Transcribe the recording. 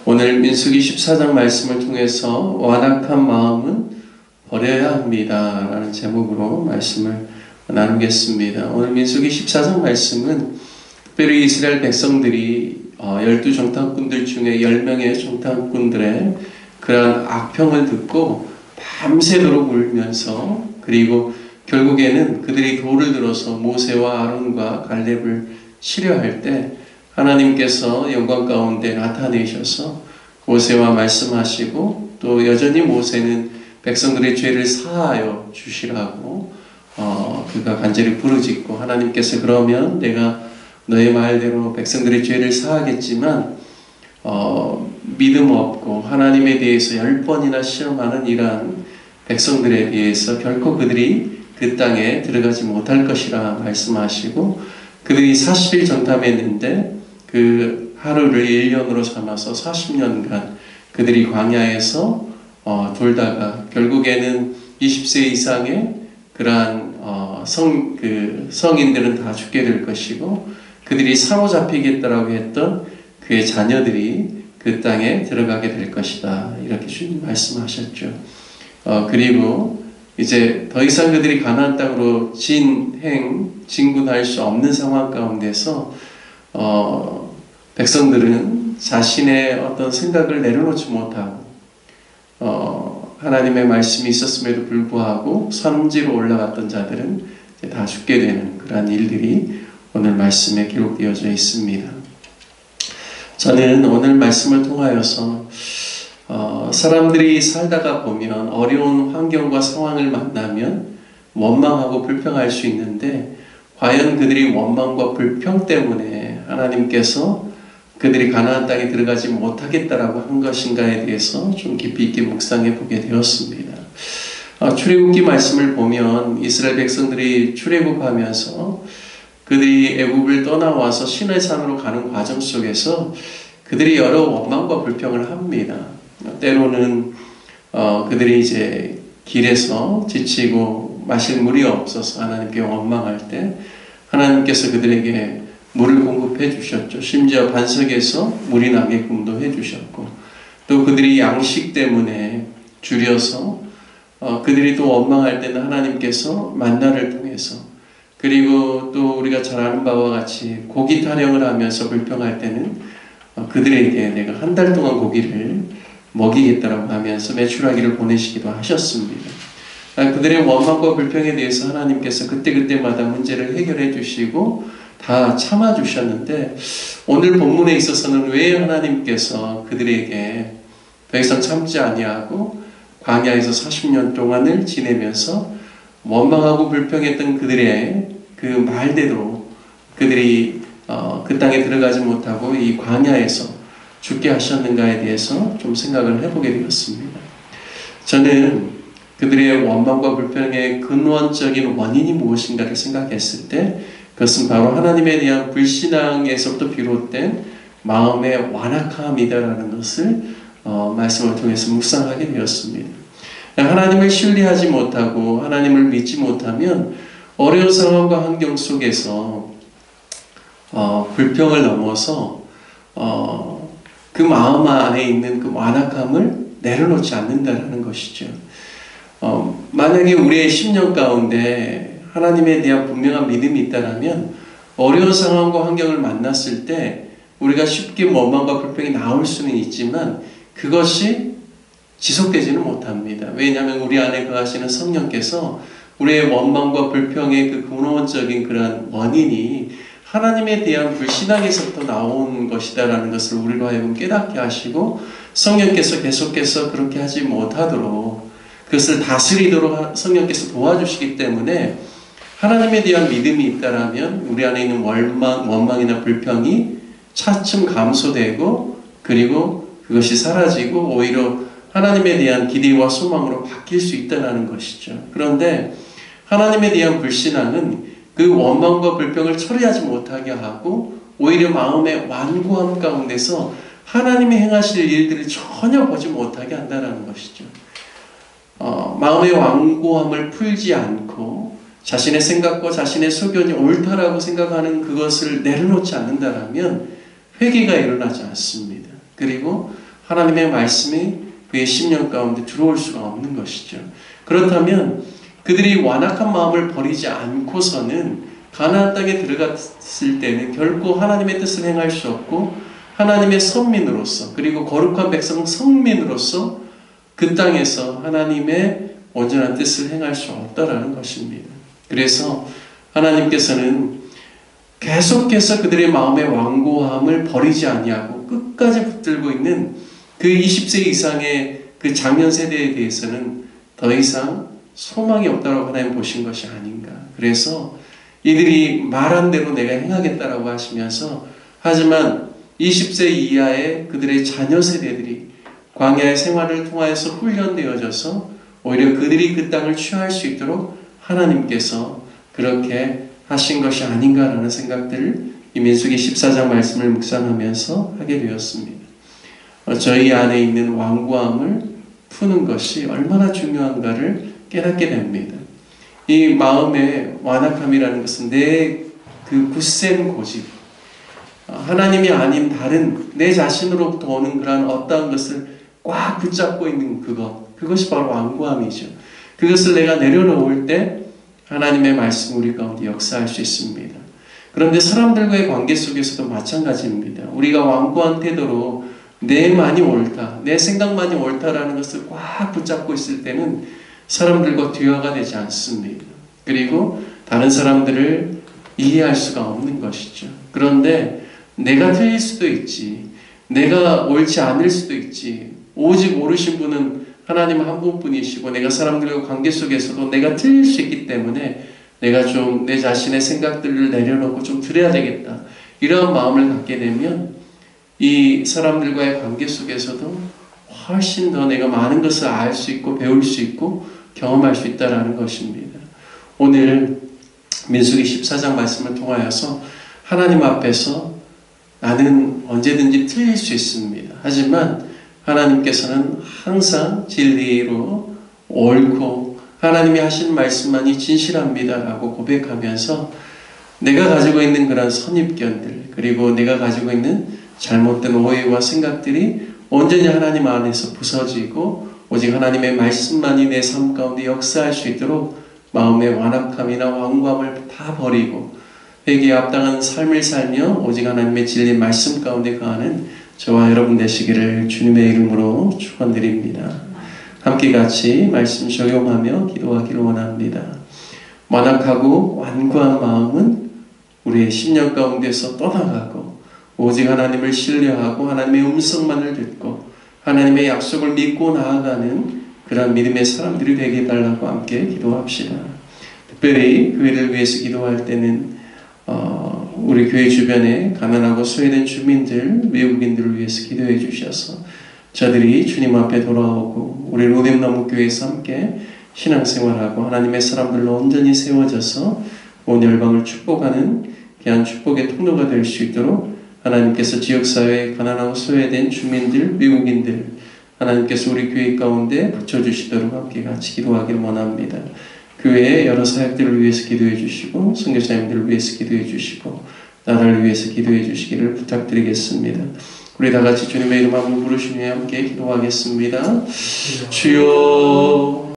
오늘 민수기 14장 말씀을 통해서 완악한 마음은 버려야 합니다 라는 제목으로 말씀을 나누겠습니다. 오늘 민수기 14장 말씀은 특별히 이스라엘 백성들이 12정탐꾼들 중에 10명의 정탐꾼들의 그러한 악평을 듣고 밤새도록 울면서, 그리고 결국에는 그들이 돌을 들어서 모세와 아론과 갈렙을 치려할 때 하나님께서 영광 가운데 나타내셔서 모세와 말씀하시고, 또 여전히 모세는 백성들의 죄를 사하여 주시라고 그가 간절히 부르짖고, 하나님께서 그러면 내가 너의 말대로 백성들의 죄를 사하겠지만 믿음 없고 하나님에 대해서 10번이나 시험하는 이러한 백성들에 대해서 결코 그들이 그 땅에 들어가지 못할 것이라 말씀하시고, 그들이 40일 정탐했는데 그 하루를 1년으로 삼아서 40년간 그들이 광야에서 돌다가 결국에는 20세 이상의 그러한 성인들은 다 죽게 될 것이고, 그들이 사로잡히겠다라고 했던 그의 자녀들이 그 땅에 들어가게 될 것이다, 이렇게 주님 말씀하셨죠. 그리고 이제 더 이상 그들이 가나안 땅으로 진군할 수 없는 상황 가운데서 백성들은 자신의 어떤 생각을 내려놓지 못하고 하나님의 말씀이 있었음에도 불구하고 선지로 올라갔던 자들은 다 죽게 되는 그러한 일들이 오늘 말씀에 기록되어져 있습니다. 저는 오늘 말씀을 통하여서 사람들이 살다가 보면 어려운 환경과 상황을 만나면 원망하고 불평할 수 있는데, 과연 그들이 원망과 불평 때문에 하나님께서 그들이 가나안 땅에 들어가지 못하겠다라고 한 것인가에 대해서 좀 깊이 있게 묵상해 보게 되었습니다. 출애굽기 말씀을 보면 이스라엘 백성들이 출애굽하면서 그들이 애굽을 떠나와서 시내산으로 가는 과정 속에서 그들이 여러 원망과 불평을 합니다. 때로는 그들이 이제 길에서 지치고 마실 물이 없어서 하나님께 원망할 때 하나님께서 그들에게 물을 공급해 주셨죠. 심지어 반석에서 물이 나게끔도 해 주셨고, 또 그들이 양식 때문에 줄여서 그들이 또 원망할 때는 하나님께서 만나를 통해서, 그리고 또 우리가 잘 아는 바와 같이 고기 타령을 하면서 불평할 때는 그들에게 내가 한 달 동안 고기를 먹이겠다라고 하면서 메추라기를 보내시기도 하셨습니다. 그들의 원망과 불평에 대해서 하나님께서 그때그때마다 문제를 해결해 주시고 다 참아주셨는데, 오늘 본문에 있어서는 왜 하나님께서 그들에게 더 이상 참지 아니하고 광야에서 40년 동안을 지내면서 원망하고 불평했던 그들의 그 말대로 그들이 그 땅에 들어가지 못하고 이 광야에서 죽게 하셨는가에 대해서 좀 생각을 해보게 되었습니다. 저는 그들의 원망과 불평의 근원적인 원인이 무엇인가를 생각했을 때 그것은 바로 하나님에 대한 불신앙에서부터 비롯된 마음의 완악함이다라는 것을 말씀을 통해서 묵상하게 되었습니다. 하나님을 신뢰하지 못하고 하나님을 믿지 못하면 어려운 상황과 환경 속에서 불평을 넘어서 그 마음 안에 있는 그 완악함을 내려놓지 않는다는 것이죠. 만약에 우리의 심령 가운데 하나님에 대한 분명한 믿음이 있다면 어려운 상황과 환경을 만났을 때 우리가 쉽게 원망과 불평이 나올 수는 있지만 그것이 지속되지는 못합니다. 왜냐하면 우리 안에 거하시는 성령께서 우리의 원망과 불평의 그 근원적인 그런 원인이 하나님에 대한 불신앙에서부터 나온 것이다라는 것을 우리로 하여금 깨닫게 하시고, 성령께서 계속해서 그렇게 하지 못하도록 그것을 다스리도록 성령께서 도와주시기 때문에 하나님에 대한 믿음이 있다라면 우리 안에 있는 원망이나 불평이 차츰 감소되고, 그리고 그것이 사라지고 오히려 하나님에 대한 기대와 소망으로 바뀔 수 있다는 것이죠. 그런데 하나님에 대한 불신앙은 그 원망과 불평을 처리하지 못하게 하고 오히려 마음의 완고함 가운데서 하나님이 행하실 일들을 전혀 보지 못하게 한다는 것이죠. 마음의 완고함을 풀지 않고 자신의 생각과 자신의 소견이 옳다라고 생각하는 그것을 내려놓지 않는다면 회개가 일어나지 않습니다. 그리고 하나님의 말씀이 그의 심령 가운데 들어올 수가 없는 것이죠. 그렇다면 그들이 완악한 마음을 버리지 않고서는 가나안 땅에 들어갔을 때는 결코 하나님의 뜻을 행할 수 없고 하나님의 선민으로서 그리고 거룩한 백성 성민으로서 그 땅에서 하나님의 온전한 뜻을 행할 수 없다라는 것입니다. 그래서 하나님께서는 계속해서 그들의 마음의 완고함을 버리지 아니하고 끝까지 붙들고 있는 그 20세 이상의 그 장년 세대에 대해서는 더 이상 소망이 없다고 하나님 보신 것이 아닌가. 그래서 이들이 말한 대로 내가 행하겠다라고 하시면서 하지만 20세 이하의 그들의 자녀 세대들이 광야의 생활을 통하여서 훈련되어져서 오히려 그들이 그 땅을 취할 수 있도록 하나님께서 그렇게 하신 것이 아닌가라는 생각들을 이 민수기 14장 말씀을 묵상하면서 하게 되었습니다. 저희 안에 있는 완고함을 푸는 것이 얼마나 중요한가를 깨닫게 됩니다. 이 마음의 완악함이라는 것은 내 그 굳센 고집, 하나님이 아닌 다른 내 자신으로부터 오는 그러한 어떠한 것을 꽉 붙잡고 있는 그것이 바로 완고함이죠. 그것을 내가 내려놓을 때 하나님의 말씀 우리 가운데 역사할 수 있습니다. 그런데 사람들과의 관계 속에서도 마찬가지입니다. 우리가 완고한 태도로 내만이 옳다, 내 생각만이 옳다라는 것을 꽉 붙잡고 있을 때는 사람들과 대화가 되지 않습니다. 그리고 다른 사람들을 이해할 수가 없는 것이죠. 그런데 내가 틀릴 수도 있지, 내가 옳지 않을 수도 있지, 오직 옳으신 분은 하나님 한 분뿐이시고 내가 사람들과 관계 속에서도 내가 틀릴 수 있기 때문에 내가 좀 내 자신의 생각들을 내려놓고 좀 들어야 되겠다, 이러한 마음을 갖게 되면 이 사람들과의 관계 속에서도 훨씬 더 내가 많은 것을 알 수 있고 배울 수 있고 경험할 수 있다는 것입니다. 오늘 민수기 14장 말씀을 통하여서 하나님 앞에서 나는 언제든지 틀릴 수 있습니다. 하지만 하나님께서는 항상 진리로 옳고 하나님이 하신 말씀만이 진실합니다라고 고백하면서 내가 가지고 있는 그런 선입견들, 그리고 내가 가지고 있는 잘못된 오해와 생각들이 온전히 하나님 안에서 부서지고 오직 하나님의 말씀만이 내 삶 가운데 역사할 수 있도록 마음의 완악함이나 완고함을 다 버리고 회개에 합당한 삶을 살며 오직 하나님의 진리 말씀 가운데 거하는 저와 여러분 되시기를 주님의 이름으로 축원드립니다. 함께 같이 말씀 적용하며 기도하기를 원합니다. 완악하고 완고한 마음은 우리의 심령 가운데서 떠나가고 오직 하나님을 신뢰하고 하나님의 음성만을 듣고 하나님의 약속을 믿고 나아가는 그런 믿음의 사람들이 되게 해달라고 함께 기도합시다. 특별히 교회를 위해서 기도할 때는 우리 교회 주변에 가난하고 소외된 주민들, 외국인들을 위해서 기도해 주셔서 저들이 주님 앞에 돌아오고 우리 로뎀나무교회에서 함께 신앙생활하고 하나님의 사람들로 온전히 세워져서 온 열방을 축복하는 귀한 축복의 통로가 될 수 있도록 하나님께서 지역사회에 가난하고 소외된 주민들, 외국인들 하나님께서 우리 교회 가운데 붙여주시도록 함께 같이 기도하기를 원합니다. 교회의 여러 사역들을 위해서 기도해 주시고 선교사님들을 위해서 기도해 주시고 나라를 위해서 기도해 주시기를 부탁드리겠습니다. 우리 다 같이 주님의 이름 한번 부르시며 함께 기도하겠습니다. 주여